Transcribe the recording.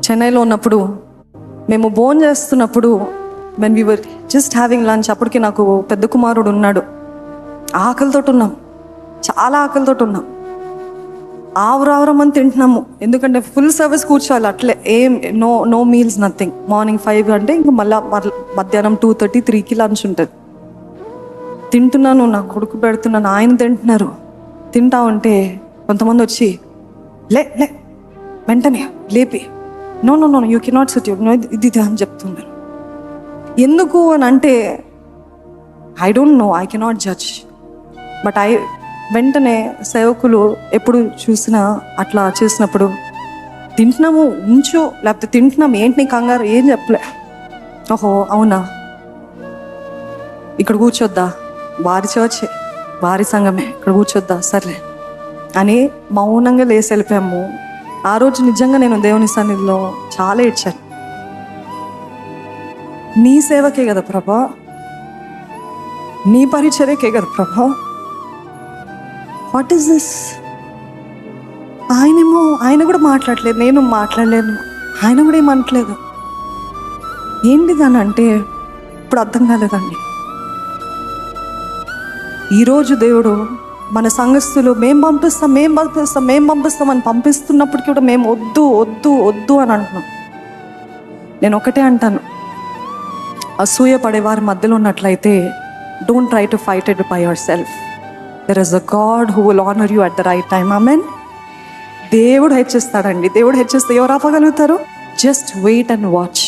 చెన్నైలో ఉన్నప్పుడు మేము భోజనం చేస్తున్నప్పుడు when we were just having lunch, అప్పటికి నాకు పెద్ద కుమారుడు ఉన్నాడు. ఆకలితో ఉన్నాం, చాలా ఆకలితో ఉన్నాం. ఆవరావరమని తింటున్నాము, ఎందుకంటే ఫుల్ సర్వీస్ కూర్చోవాలి అట్లే, ఏం నో మీల్స్, నథింగ్. మార్నింగ్ 5 అంటే ఇంక మళ్ళీ మధ్యాహ్నం 2:30, 3కి లంచ్ ఉంటుంది. తింటున్నాను, నా కొడుకు పెడుతున్నాను, ఆయన తింటున్నారు. తింటా ఉంటే కొంతమంది వచ్చి లే లే వెంటనే లేపి no no no you cannot sit, ఇది అని చెప్తున్నారు. ఎందుకు అని అంటే I don't know, I cannot judge, but వెంటనే సేవకులు ఎప్పుడు చూసినా అట్లా చేసినప్పుడు తింటున్నాము ఉంచు, లేకపోతే తింటున్నాము ఏంటి నీ కంగారు, ఏం చెప్పలే. ఓహో అవునా, ఇక్కడ కూర్చోద్దా, వారి చర్చే, వారి సంఘమే, ఇక్కడ కూర్చోద్దా, సర్లే అని మౌనంగా లేసి వెళ్ళిపోయాము. ఆ రోజు నిజంగా నేను దేవుని సన్నిధిలో చాలా ఏడ్చాను. నీ సేవకే కదా ప్రభా, నీ పరిచర్యకే కదా ప్రభా, వాట్ ఈస్ దిస్? ఆయన కూడా మాట్లాడలేదు, నేను మాట్లాడలేను, ఆయన కూడా ఏమనట్లేదు. ఏంటిది అని అంటే ఇప్పుడు అర్థం కాలేదండి. ఈరోజు దేవుడు మన సంఘస్థులు మేము పంపిస్తాం అని పంపిస్తున్నప్పటికీ కూడా మేము వద్దు వద్దు వద్దు అని అంటున్నాం. నేను ఒకటే అంటాను, అసూయ పడేవారి మధ్యలో ఉన్నట్లయితే don't try to fight it by yourself. There is a god who will honour you at the right time. Amen. దేవుడు హెచ్చిస్తాడండి. దేవుడు హెచ్చిస్తే ఎవరు ఆపగలుగుతారు? Just wait and watch.